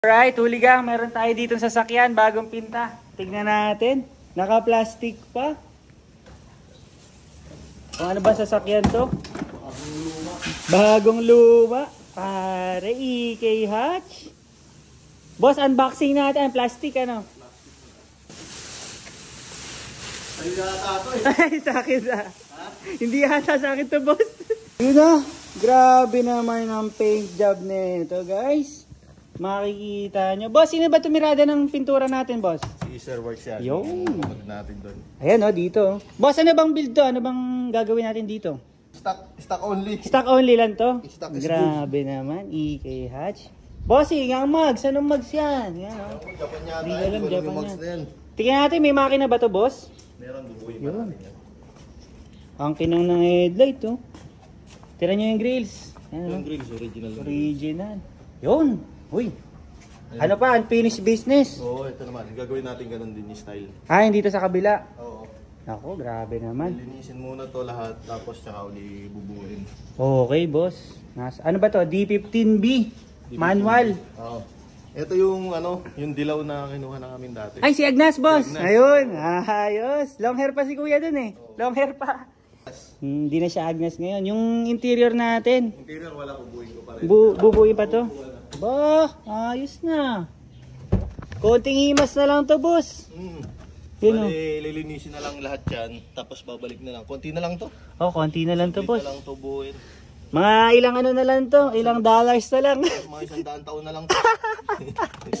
Alright, huligang, meron tayo dito sa sasakyan, bagong pinta. Tignan natin, naka-plastic pa. Kung ano ba sasakyan to? Bagong luma. Pare, EK Hatch. Boss, unboxing natin ang plastic, ano? Sa'yo yata ito eh. Ay, sa akin na. Hindi yata sa akin to, boss. Yun na, grabe naman ang paint job nito, guys. Makikita nyo. Boss, sino ba tumirada ng pintura natin, boss? Si Sir Works yan. Yung kapag natin doon. Ayan, oh, dito. Boss, ano bang build to? Ano bang gagawin natin dito? Stock only. Stock only lang to? Stock is grabe naman, EK Hatch. Bossing, ang mags. Anong mags yan? Yan, oh. Japan yata. Hindi alam, Japan yan. yan. Tingnan natin, may makina ba to, boss? Meron, bubuhin pa natin yan. Ang kinang ng headlight, oh. Tira nyo yung grills. Yan, Yung grills, original. Original. Yun. Uy. Ano pa, unfinished business. Oo, ito naman. Gagawin natin ganun din yung style. Ah, hindi to sa kabila. Oo. Ako, grabe naman. Linisin muna to lahat, tapos tsaka uli bubuhin. Okay, boss. Ano ba to? D15B. Manual. Oo. Ito yung ano, yung dilaw na kinuha namin dati. Ay, si Agnes, boss. Si Agnes. Ayun. Ayos. Long hair pa si kuya dun eh. Long hair pa. Hindi na siya Agnes ngayon. Yung interior natin. Interior wala, bubuhin ko pa rin. Bubuin pa to. Bah, ayos na. Konting himas na lang to, boss. Yun, oh. Bali, lilinisin na lang lahat yan, tapos babalik na lang. Konti na lang to. Oh, konti na lang to, boss. Konti na lang to buuin. Mga ilang ano na lang to, ilang dollars na lang. Mga 100 taon na lang to.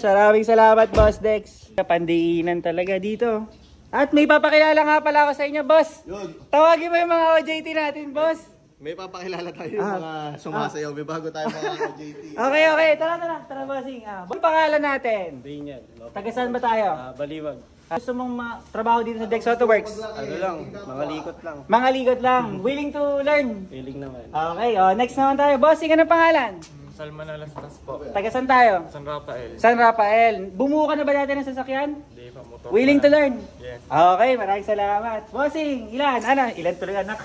Maraming salamat, Boss Dex. Pandiinan talaga dito. At may papakilala nga pala ako sa inyo, boss. Yun. Tawagin mo yung mga OJT natin, boss. May papakilala tayo yung mga sumasayaw. May bago tayo mga JT. Okay. Tara, bossing. Ang pangalan natin? Binyan. Taga saan ba tayo? Baliwag. Gusto mong trabaho dito sa Dex Auto Works? Ano lang, mga likot lang. Mga ligot lang. Willing to learn. Feeling naman. Okay, next naman tayo. Bossing, anong pangalan? Salman Alastas po. Taga saan tayo? San Rafael. San Rafael. Bumuo ka na ba dati ng sasakyan? Hindi pa motor. Willing to learn? Yes. Okay, maraming salamat. Bossing, ilan? Ilan tuloy anak?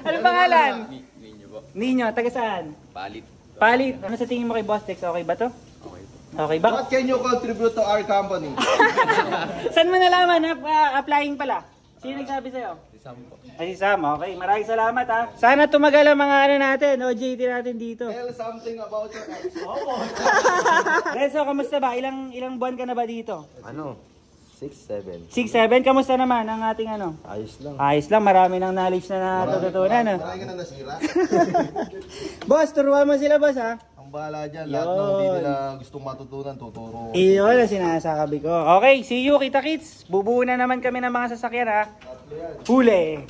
Ano pangalan? Ninyo po. Ninyo, taga saan? Palit. Palit. Ano sa tingin mo kay Boss Dex? Okay ba to? Okay po. Okay ba? What can you contribute to our company? Saan mo nalaman? Applying pala. Sino nagsabi sa'yo? Si Sam po. Ay, si Sam. Okay, maraming salamat ha. Sana tumagal ang mga ano natin, OJT natin dito. Tell something about your ex. Renzo, kamusta ba? Ilang buwan ka na ba dito? Ano? 6, 7. 6, 7. Kamusta naman ang ating ano? Ayos lang. Ayos lang, marami ng knowledge na natutunan. Marami ka na nasira. Boss, turuan mo sila, boss ha. Ang bahala dyan. Lahat ng hindi nila gustong matutunan, tuturo. Iyon ang sinasabi ko. Okay, see you, kita kits. Bubuo na naman kami ng mga sasakyan ha. Huli.